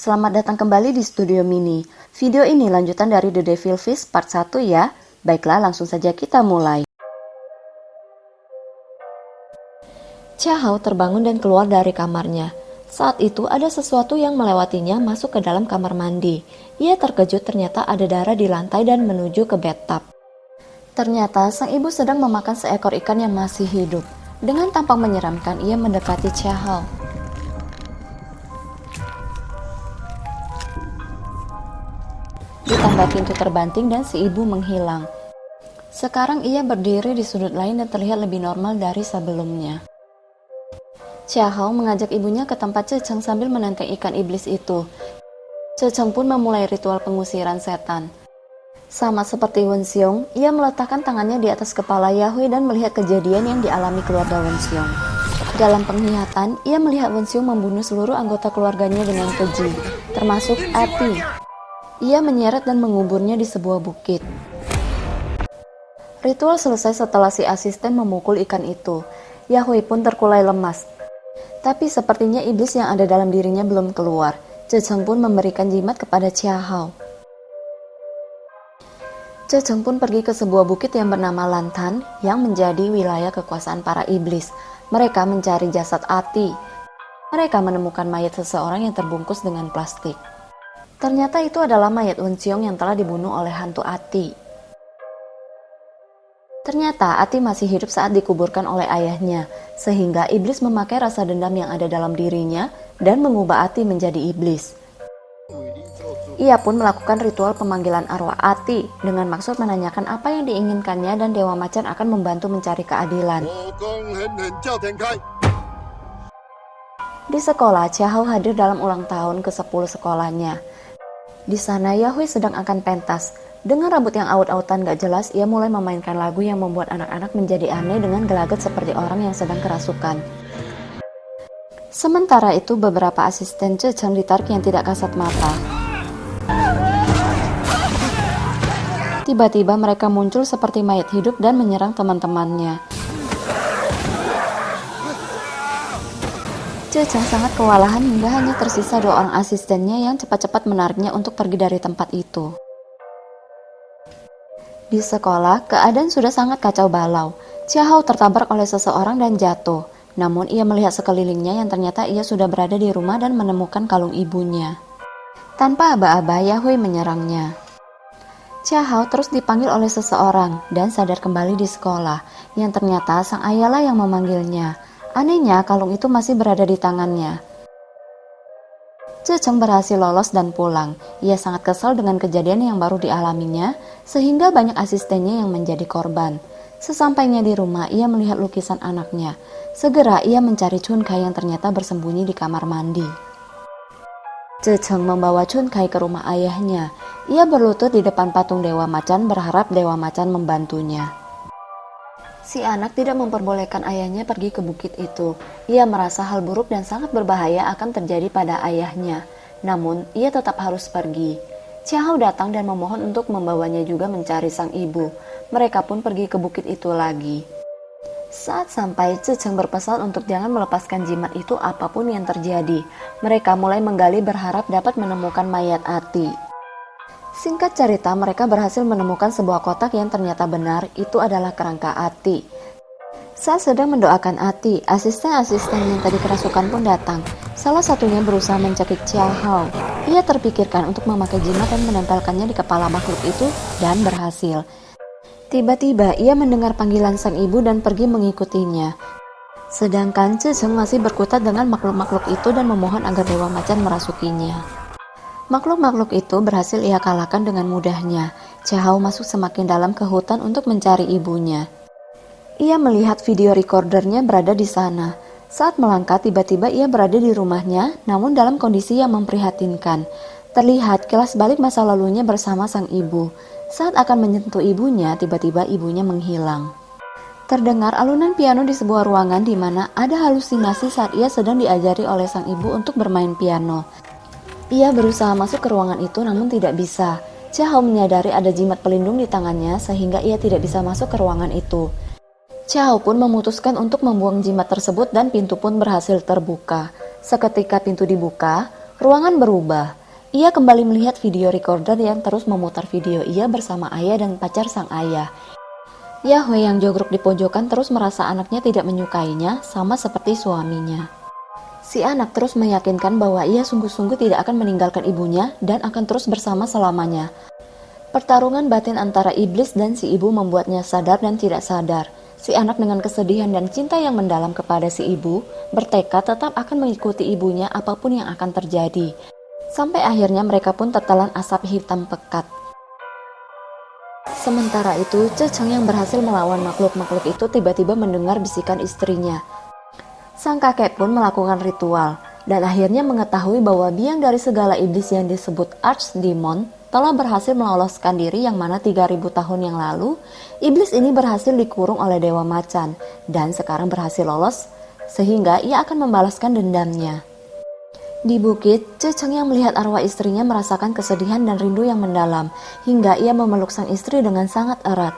Selamat datang kembali di Studio Mini. Video ini lanjutan dari The Devil Fish part 1 ya. Baiklah, langsung saja kita mulai. Chia Hao terbangun dan keluar dari kamarnya. Saat itu ada sesuatu yang melewatinya masuk ke dalam kamar mandi. Ia terkejut ternyata ada darah di lantai dan menuju ke bathtub. Ternyata sang ibu sedang memakan seekor ikan yang masih hidup. Dengan tampang menyeramkan, ia mendekati Chia Hao. Ditambah pintu terbanting dan si ibu menghilang. Sekarang ia berdiri di sudut lain dan terlihat lebih normal dari sebelumnya. Chia Hao mengajak ibunya ke tempat Cecheng sambil menenteng ikan iblis itu. Cecheng pun memulai ritual pengusiran setan. Sama seperti Wen Xiong, ia meletakkan tangannya di atas kepala Yahui dan melihat kejadian yang dialami keluarga Wen Xiong. Dalam penglihatan, ia melihat Wen Xiong membunuh seluruh anggota keluarganya dengan keji, termasuk Ati. Ia menyeret dan menguburnya di sebuah bukit. Ritual selesai setelah si asisten memukul ikan itu. Yahui pun terkulai lemas. Tapi sepertinya iblis yang ada dalam dirinya belum keluar. Cecheng pun memberikan jimat kepada Chia Hao. Cecheng pun pergi ke sebuah bukit yang bernama Lantan yang menjadi wilayah kekuasaan para iblis. Mereka mencari jasad Ati. Mereka menemukan mayat seseorang yang terbungkus dengan plastik. Ternyata itu adalah mayat Wen Xiong yang telah dibunuh oleh hantu Ati. Ternyata Ati masih hidup saat dikuburkan oleh ayahnya, sehingga iblis memakai rasa dendam yang ada dalam dirinya dan mengubah Ati menjadi iblis. Ia pun melakukan ritual pemanggilan arwah Ati dengan maksud menanyakan apa yang diinginkannya dan Dewa Macan akan membantu mencari keadilan. Di sekolah, Chia Hao hadir dalam ulang tahun ke-10 sekolahnya. Di sana Yahui sedang akan pentas. Dengan rambut yang aut-autan gak jelas, ia mulai memainkan lagu yang membuat anak-anak menjadi aneh dengan gelagat seperti orang yang sedang kerasukan. Sementara itu beberapa asisten Cecheng ditarik yang tidak kasat mata. Tiba-tiba mereka muncul seperti mayat hidup dan menyerang teman-temannya. Cecheng sangat kewalahan hingga hanya tersisa 2 orang asistennya yang cepat-cepat menariknya untuk pergi dari tempat itu. Di sekolah, keadaan sudah sangat kacau balau. Chia Hao tertabrak oleh seseorang dan jatuh. Namun ia melihat sekelilingnya yang ternyata ia sudah berada di rumah dan menemukan kalung ibunya. Tanpa aba-aba, Yahui menyerangnya. Chia Hao terus dipanggil oleh seseorang dan sadar kembali di sekolah, yang ternyata sang ayahlah yang memanggilnya. Anehnya, kalung itu masih berada di tangannya. Cecheng berhasil lolos dan pulang. Ia sangat kesal dengan kejadian yang baru dialaminya, sehingga banyak asistennya yang menjadi korban. Sesampainya di rumah, ia melihat lukisan anaknya. Segera ia mencari Chun Kai yang ternyata bersembunyi di kamar mandi. Cecheng membawa Chun Kai ke rumah ayahnya. Ia berlutut di depan patung Dewa Macan berharap Dewa Macan membantunya. Si anak tidak memperbolehkan ayahnya pergi ke bukit itu. Ia merasa hal buruk dan sangat berbahaya akan terjadi pada ayahnya. Namun, ia tetap harus pergi. Chia Hao datang dan memohon untuk membawanya juga mencari sang ibu. Mereka pun pergi ke bukit itu lagi. Saat sampai, Cecheng berpesan untuk jangan melepaskan jimat itu apapun yang terjadi. Mereka mulai menggali berharap dapat menemukan mayat Ati. Singkat cerita, mereka berhasil menemukan sebuah kotak yang ternyata benar itu adalah kerangka Ati. Saat sedang mendoakan Ati, asisten-asisten yang tadi kerasukan pun datang. Salah satunya berusaha mencekik Chia Hao. Ia terpikirkan untuk memakai jimat dan menempelkannya di kepala makhluk itu dan berhasil. Tiba-tiba ia mendengar panggilan sang ibu dan pergi mengikutinya. Sedangkan Cecheng masih berkutat dengan makhluk-makhluk itu dan memohon agar Dewa Macan merasukinya. Makhluk-makhluk itu berhasil ia kalahkan dengan mudahnya. Chia Hao masuk semakin dalam ke hutan untuk mencari ibunya. Ia melihat video recordernya berada di sana. Saat melangkah, tiba-tiba ia berada di rumahnya, namun dalam kondisi yang memprihatinkan. Terlihat kilas balik masa lalunya bersama sang ibu. Saat akan menyentuh ibunya, tiba-tiba ibunya menghilang. Terdengar alunan piano di sebuah ruangan di mana ada halusinasi saat ia sedang diajari oleh sang ibu untuk bermain piano. Ia berusaha masuk ke ruangan itu namun tidak bisa. Chia Hao menyadari ada jimat pelindung di tangannya sehingga ia tidak bisa masuk ke ruangan itu. Chia Hao pun memutuskan untuk membuang jimat tersebut dan pintu pun berhasil terbuka. Seketika pintu dibuka, Ruangan berubah. Ia kembali melihat video recorder yang terus memutar video ia bersama ayah dan pacar sang ayah. Yahweh yang jogrok di pojokan terus merasa anaknya tidak menyukainya sama seperti suaminya. Si anak terus meyakinkan bahwa ia sungguh-sungguh tidak akan meninggalkan ibunya dan akan terus bersama selamanya. Pertarungan batin antara iblis dan si ibu membuatnya sadar dan tidak sadar. Si anak dengan kesedihan dan cinta yang mendalam kepada si ibu bertekad tetap akan mengikuti ibunya apapun yang akan terjadi. Sampai akhirnya mereka pun tertelan asap hitam pekat. Sementara itu, Cecheng yang berhasil melawan makhluk-makhluk itu tiba-tiba mendengar bisikan istrinya. Sang kakek pun melakukan ritual dan akhirnya mengetahui bahwa biang dari segala iblis yang disebut Archdemon telah berhasil meloloskan diri, yang mana 3000 tahun yang lalu iblis ini berhasil dikurung oleh Dewa Macan dan sekarang berhasil lolos sehingga ia akan membalaskan dendamnya. Di bukit, Cecheng yang melihat arwah istrinya merasakan kesedihan dan rindu yang mendalam hingga ia memeluk sang istri dengan sangat erat.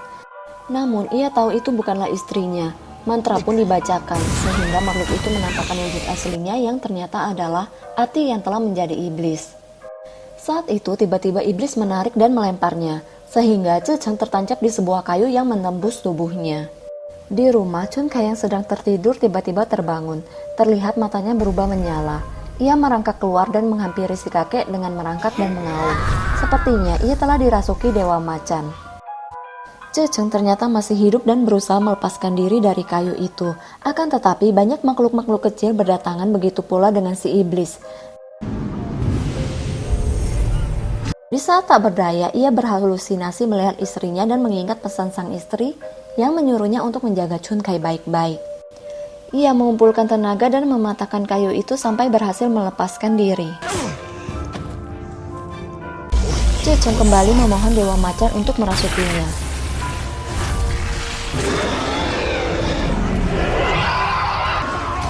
Namun ia tahu itu bukanlah istrinya. Mantra pun dibacakan sehingga makhluk itu menampakkan wujud aslinya yang ternyata adalah Ati yang telah menjadi iblis. Saat itu tiba-tiba iblis menarik dan melemparnya sehingga Cecheng tertancap di sebuah kayu yang menembus tubuhnya. Di rumah, Chun Kai yang sedang tertidur tiba-tiba terbangun. Terlihat matanya berubah menyala. Ia merangkak keluar dan menghampiri si kakek dengan merangkak dan mengaum. Sepertinya ia telah dirasuki Dewa Macan. Cecheng ternyata masih hidup dan berusaha melepaskan diri dari kayu itu. Akan tetapi banyak makhluk-makhluk kecil berdatangan, begitu pula dengan si iblis. Di saat tak berdaya, ia berhalusinasi melihat istrinya dan mengingat pesan sang istri yang menyuruhnya untuk menjaga Chun Kai baik-baik. Ia mengumpulkan tenaga dan mematahkan kayu itu sampai berhasil melepaskan diri. Cecheng kembali memohon Dewa Macan untuk merasukinya.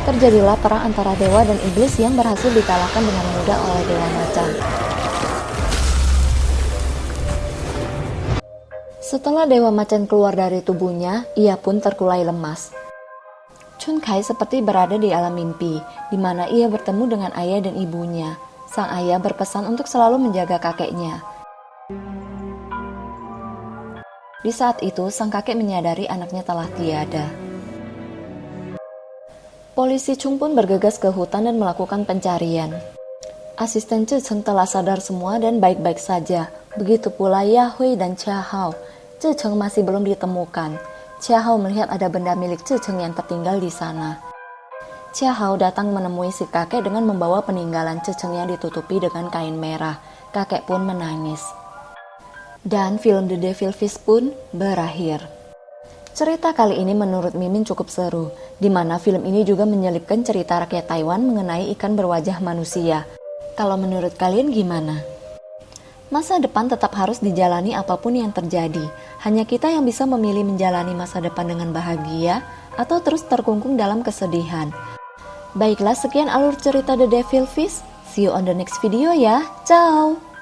Terjadilah perang antara dewa dan iblis yang berhasil dikalahkan dengan mudah oleh Dewa Macan. Setelah Dewa Macan keluar dari tubuhnya, ia pun terkulai lemas. Chun Kai seperti berada di alam mimpi, di mana ia bertemu dengan ayah dan ibunya. Sang ayah berpesan untuk selalu menjaga kakeknya. Di saat itu, sang kakek menyadari anaknya telah tiada. Polisi Chung pun bergegas ke hutan dan melakukan pencarian. Asisten Cecheng telah sadar semua dan baik-baik saja. Begitu pula Yahweh dan Chia Hao. Cecheng masih belum ditemukan. Chia Hao melihat ada benda milik Cecheng yang tertinggal di sana. Chia Hao datang menemui si kakek dengan membawa peninggalan Cecheng yang ditutupi dengan kain merah. Kakek pun menangis. Dan film The Devil Fish pun berakhir. Cerita kali ini menurut Mimin cukup seru, di mana film ini juga menyelipkan cerita rakyat Taiwan mengenai ikan berwajah manusia. Kalau menurut kalian gimana? Masa depan tetap harus dijalani apapun yang terjadi. Hanya kita yang bisa memilih menjalani masa depan dengan bahagia atau terus terkungkung dalam kesedihan. Baiklah, sekian alur cerita The Devil Fish. See you on the next video ya. Ciao!